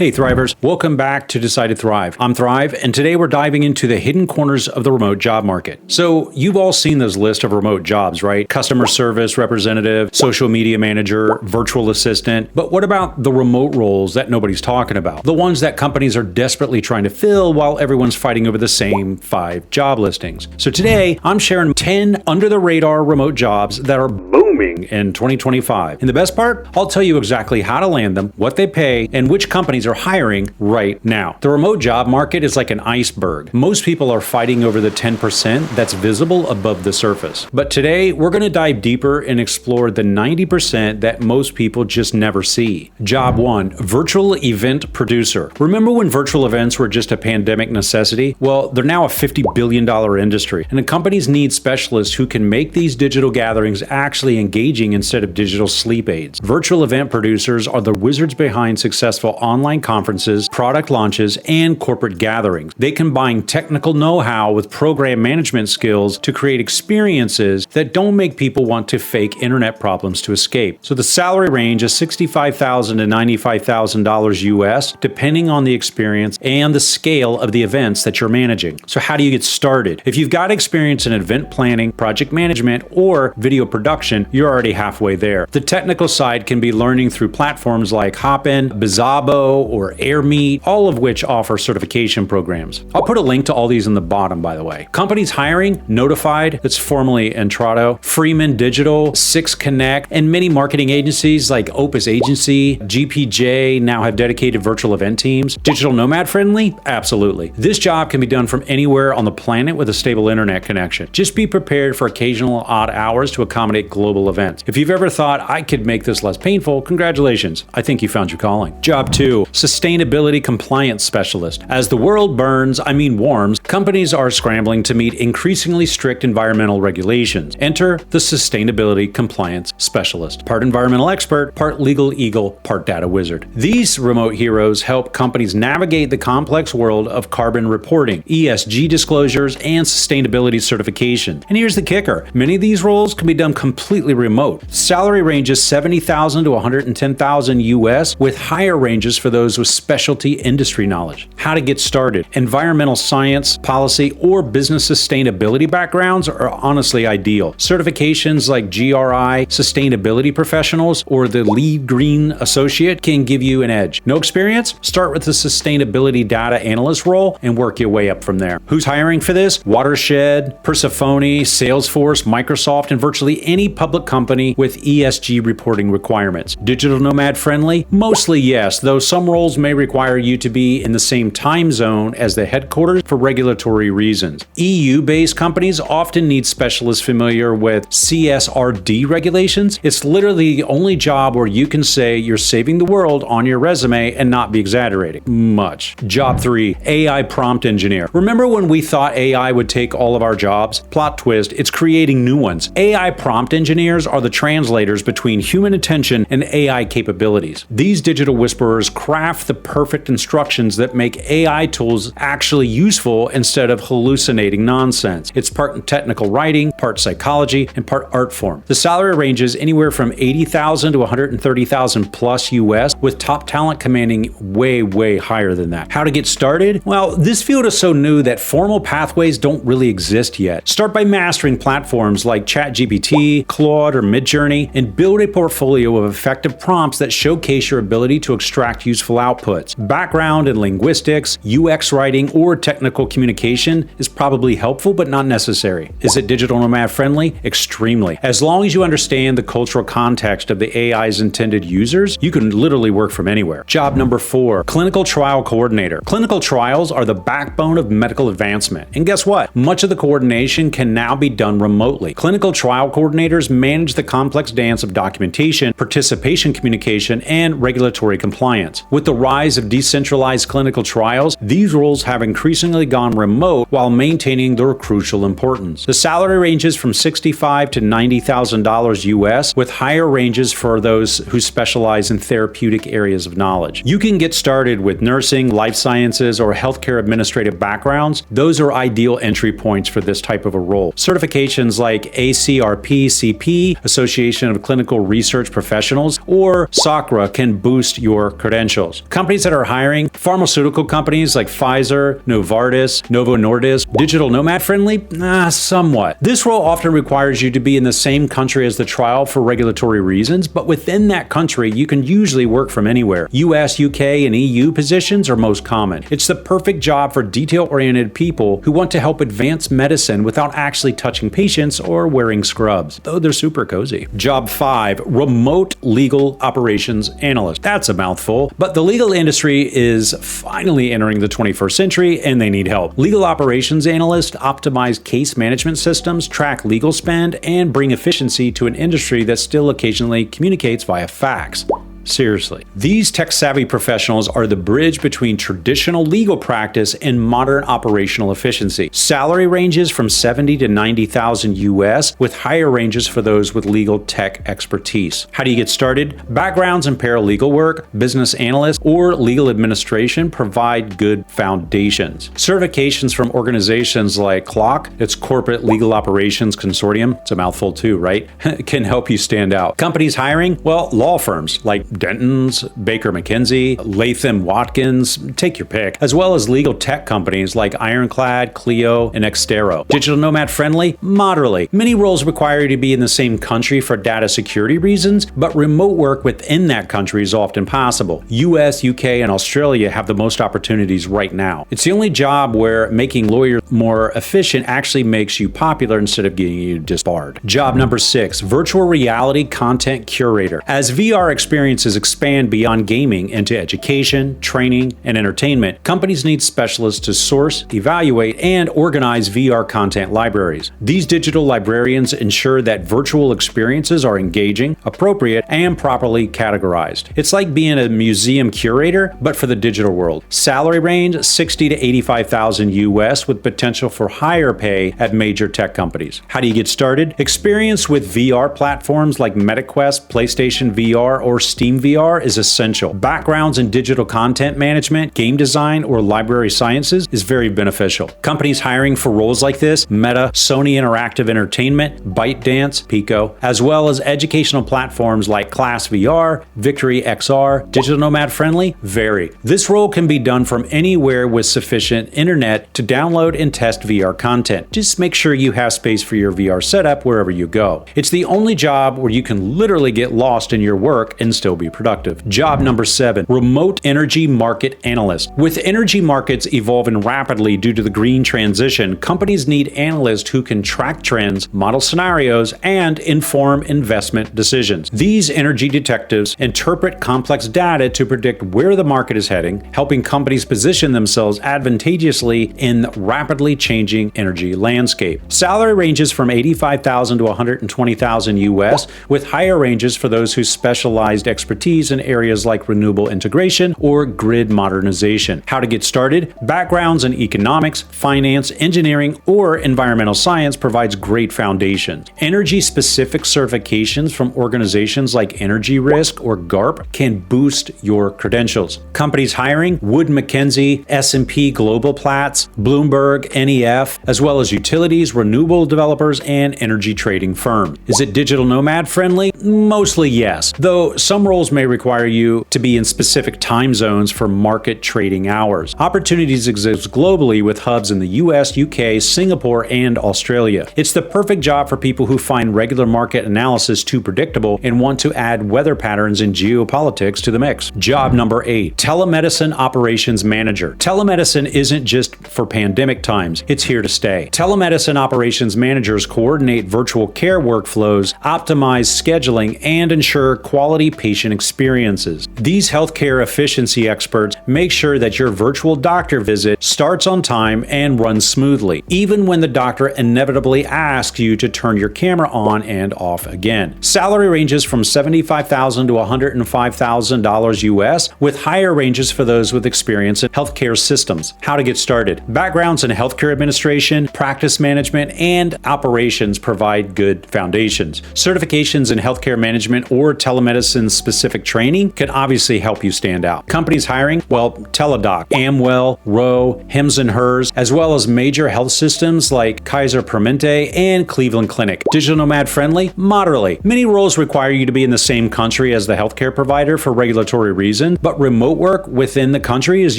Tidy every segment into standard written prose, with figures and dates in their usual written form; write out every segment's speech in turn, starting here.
Hey Thrivers, welcome back to Decide to Thrive. I'm Thrive, and today we're diving into the hidden corners of the remote job market. So you've all seen this list of remote jobs, right? Customer service representative, social media manager, virtual assistant. But what about the remote roles that nobody's talking about? The ones that companies are desperately trying to fill while everyone's fighting over the same 5 job listings. So today, I'm sharing 10 under-the-radar remote jobs that are booming in 2025. And the best part? I'll tell you exactly how to land them, what they pay, and which companies are hiring right now. The remote job market is like an iceberg. Most people are fighting over the 10% that's visible above the surface. But today, we're going to dive deeper and explore the 90% that most people just never see. Job 1, virtual event producer. Remember when virtual events were just a pandemic necessity? Well, they're now a $50 billion industry, and the companies need specialists who can make these digital gatherings actually engaging instead of digital sleep aids. Virtual event producers are the wizards behind successful online conferences, product launches, and corporate gatherings. They combine technical know-how with program management skills to create experiences that don't make people want to fake internet problems to escape. So the salary range is $65,000 to $95,000 US, depending on the experience and the scale of the events that you're managing. So how do you get started? If you've got experience in event planning, project management, or video production, you're already halfway there. The technical side can be learning through platforms like Hopin, Bizabo, or AirMeet, all of which offer certification programs. I'll put a link to all these in the bottom, by the way. Companies hiring: Notified, that's formerly Entrado, Freeman Digital, Six Connect, and many marketing agencies like Opus Agency, GPJ now have dedicated virtual event teams. Digital nomad friendly? Absolutely. This job can be done from anywhere on the planet with a stable internet connection. Just be prepared for occasional odd hours to accommodate global events. If you've ever thought, I could make this less painful, congratulations. I think you found your calling. Job 2, sustainability compliance specialist. As the world warms, companies are scrambling to meet increasingly strict environmental regulations. Enter the sustainability compliance specialist. Part environmental expert, part legal eagle, part data wizard. These remote heroes help companies navigate the complex world of carbon reporting, ESG disclosures, and sustainability certification. And here's the kicker. Many of these roles can be done completely remote. Salary ranges $70,000 to $110,000 US, with higher ranges for those with specialty industry knowledge. How to get started. Environmental science, policy, or business sustainability backgrounds are honestly ideal. Certifications like GRI, Sustainability Professionals, or the Lead Green Associate can give you an edge. No experience? Start with the Sustainability Data Analyst role and work your way up from there. Who's hiring for this? Watershed, Persephone, Salesforce, Microsoft, and virtually any public company with ESG reporting requirements. Digital nomad friendly? Mostly yes, though some roles may require you to be in the same time zone as the headquarters for regulatory reasons. EU-based companies often need specialists familiar with CSRD regulations. It's literally the only job where you can say you're saving the world on your resume and not be exaggerating much. Job 3, AI prompt engineer. Remember when we thought AI would take all of our jobs? Plot twist, it's creating new ones. AI prompt engineers are the translators between human attention and AI capabilities. These digital whisperers craft the perfect instructions that make AI tools actually useful instead of hallucinating nonsense. It's part technical writing, part psychology, and part art form. The salary ranges anywhere from $80,000 to $130,000 plus US, with top talent commanding way higher than that. How to get started? Well, this field is so new that formal pathways don't really exist yet. Start by mastering platforms like ChatGPT, Claude, or Midjourney, and build a portfolio of effective prompts that showcase your ability to extract useful outputs. Background in linguistics, UX writing, or technical communication is probably helpful but not necessary. Is it digital nomad friendly? Extremely. As long as you understand the cultural context of the AI's intended users, you can literally work from anywhere. Job number 4, clinical trial coordinator. Clinical trials are the backbone of medical advancement. And guess what? Much of the coordination can now be done remotely. Clinical trial coordinators manage the complex dance of documentation, participation communication, and regulatory compliance. With the rise of decentralized clinical trials, these roles have increasingly gone remote while maintaining their crucial importance. The salary ranges from $65,000 to $90,000 US, with higher ranges for those who specialize in therapeutic areas of knowledge. You can get started with nursing, life sciences, or healthcare administrative backgrounds. Those are ideal entry points for this type of a role. Certifications like ACRP, CP, ACP, Association of Clinical Research Professionals, or SACRA can boost your credentials. Companies that are hiring: pharmaceutical companies like Pfizer, Novartis, Novo Nordisk. Digital nomad friendly? Somewhat. This role often requires you to be in the same country as the trial for regulatory reasons, but within that country, you can usually work from anywhere. US, UK, and EU positions are most common. It's the perfect job for detail-oriented people who want to help advance medicine without actually touching patients or wearing scrubs, though they're super cozy. Job 5, remote legal operations analyst. That's a mouthful, but the legal industry is finally entering the 21st century and they need help. Legal operations analysts optimize case management systems, track legal spend, and bring efficiency to an industry that still occasionally communicates via fax. Seriously. These tech-savvy professionals are the bridge between traditional legal practice and modern operational efficiency. Salary ranges from $70,000 to $90,000 US, with higher ranges for those with legal tech expertise. How do you get started? Backgrounds in paralegal work, business analyst, or legal administration provide good foundations. Certifications from organizations like CLOC, its Corporate Legal Operations Consortium, it's a mouthful too, right? Can help you stand out. Companies hiring? Well, law firms like Denton's, Baker McKenzie, Latham Watkins, take your pick, as well as legal tech companies like Ironclad, Clio, and Extero. Digital nomad friendly? Moderately. Many roles require you to be in the same country for data security reasons, but remote work within that country is often possible. US, UK, and Australia have the most opportunities right now. It's the only job where making lawyers more efficient actually makes you popular instead of getting you disbarred. Job number 6, virtual reality content curator. As VR experiences expand beyond gaming into education, training, and entertainment, companies need specialists to source, evaluate, and organize VR content libraries. These digital librarians ensure that virtual experiences are engaging, appropriate, and properly categorized. It's like being a museum curator, but for the digital world. Salary range $60,000 to $85,000 US, with potential for higher pay at major tech companies. How do you get started? Experience with VR platforms like MetaQuest, PlayStation VR, or Steam VR is essential. Backgrounds in digital content management, game design, or library sciences is very beneficial. Companies hiring for roles like this: Meta, Sony Interactive Entertainment, ByteDance, Pico, as well as educational platforms like Class VR, Victory XR. Digital nomad friendly? Very. This role can be done from anywhere with sufficient internet to download and test VR content. Just make sure you have space for your VR setup wherever you go. It's the only job where you can literally get lost in your work and still be productive. Job number 7, remote energy market analyst. With energy markets evolving rapidly due to the green transition, companies need analysts who can track trends, model scenarios, and inform investment decisions. These energy detectives interpret complex data to predict where the market is heading, helping companies position themselves advantageously in rapidly changing energy landscape. Salary ranges from $85,000 to $120,000 US, with higher ranges for those who specialized expertise in areas like renewable integration or grid modernization. How to get started? Backgrounds in economics, finance, engineering, or environmental science provides great foundations. Energy-specific certifications from organizations like Energy Risk or GARP can boost your credentials. Companies hiring: Wood Mackenzie, S&P Global Platts, Bloomberg, NEF, as well as utilities, renewable developers, and energy trading firms. Is it digital nomad friendly? Mostly yes, though some roles may require you to be in specific time zones for market trading hours. Opportunities exist globally with hubs in the US, UK, Singapore, and Australia. It's the perfect job for people who find regular market analysis too predictable and want to add weather patterns and geopolitics to the mix. Job number 8, telemedicine operations manager. Telemedicine isn't just for pandemic times, it's here to stay. Telemedicine operations managers coordinate virtual care workflows, optimize scheduling, and ensure quality patient experiences. These healthcare efficiency experts make sure that your virtual doctor visit starts on time and runs smoothly, even when the doctor inevitably asks you to turn your camera on and off again. Salary ranges from $75,000 to $105,000 US, with higher ranges for those with experience in healthcare systems. How to get started? Backgrounds in healthcare administration, practice management, and operations provide good foundations. Certifications in healthcare management or telemedicine specific specific training can obviously help you stand out. Companies hiring, well, Teladoc, Amwell, Roe, Hims & Hers, as well as major health systems like Kaiser Permanente and Cleveland Clinic. Digital nomad friendly? Moderately. Many roles require you to be in the same country as the healthcare provider for regulatory reasons, but remote work within the country is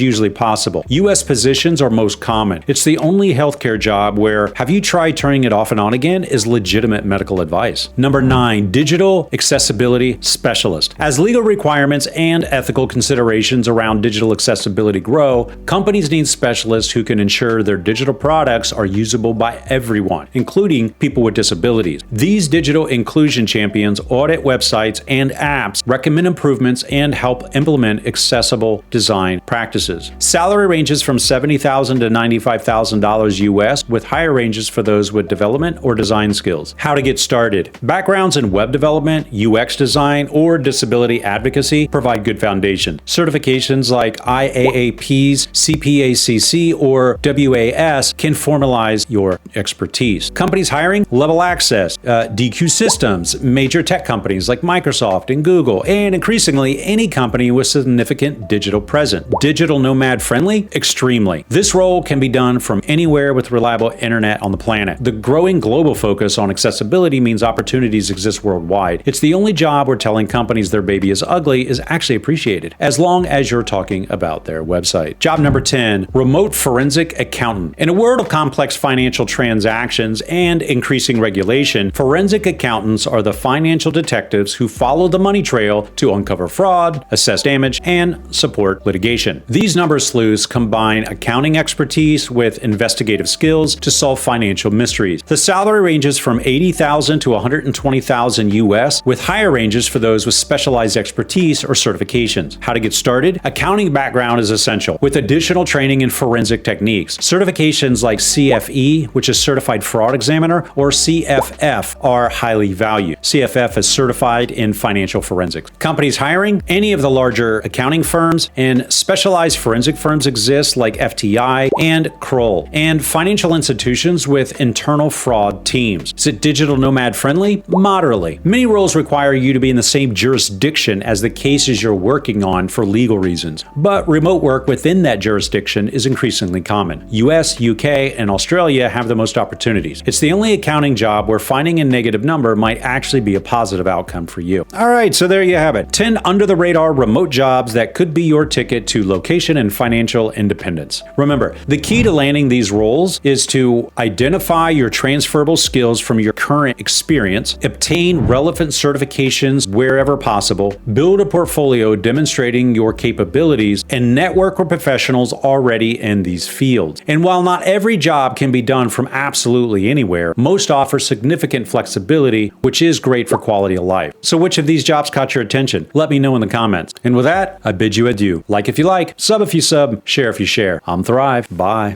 usually possible. U.S. positions are most common. It's the only healthcare job where "have you tried turning it off and on again?" is legitimate medical advice. Number 9, digital accessibility specialist. As legal requirements and ethical considerations around digital accessibility grow, companies need specialists who can ensure their digital products are usable by everyone, including people with disabilities. These digital inclusion champions audit websites and apps, recommend improvements, and help implement accessible design practices. Salary ranges from $70,000 to $95,000 US, with higher ranges for those with development or design skills. How to get started. Backgrounds in web development, UX design, or disability advocacy provide good foundation. Certifications like IAAP's, CPACC, or WAS can formalize your expertise. Companies hiring, Level Access, DQ Systems, major tech companies like Microsoft and Google, and increasingly any company with significant digital presence. Digital nomad friendly? Extremely. This role can be done from anywhere with reliable internet on the planet. The growing global focus on accessibility means opportunities exist worldwide. It's the only job where telling companies their baby is ugly is actually appreciated, as long as you're talking about their website. Job number 10, remote forensic accountant. In a world of complex financial transactions and increasing regulation, forensic accountants are the financial detectives who follow the money trail to uncover fraud, assess damage, and support litigation. These number sleuths combine accounting expertise with investigative skills to solve financial mysteries. The salary ranges from $80,000 to $120,000 US, with higher ranges for those with specialized expertise or certifications. How to get started? Accounting background is essential, with additional training in forensic techniques. Certifications like CFE, which is Certified Fraud Examiner, or CFF are highly valued. CFF is certified in financial forensics. Companies hiring? Any of the larger accounting firms, and specialized forensic firms exist like FTI and Kroll, and financial institutions with internal fraud teams. Is it digital nomad friendly? Moderately. Many roles require you to be in the same jurisdiction as the cases you're working on for legal reasons, but remote work within that jurisdiction is increasingly common. US, UK, and Australia have the most opportunities. It's the only accounting job where finding a negative number might actually be a positive outcome for you. All right, so there you have it. 10 under-the-radar remote jobs that could be your ticket to location and financial independence. Remember, the key to landing these roles is to identify your transferable skills from your current experience, obtain relevant certifications wherever possible, build a portfolio demonstrating your capabilities, and network with professionals already in these fields. And while not every job can be done from absolutely anywhere, most offer significant flexibility, which is great for quality of life. So which of these jobs caught your attention? Let me know in the comments. And with that, I bid you adieu. Like if you like, sub if you sub, share if you share. I'm Thrive. Bye.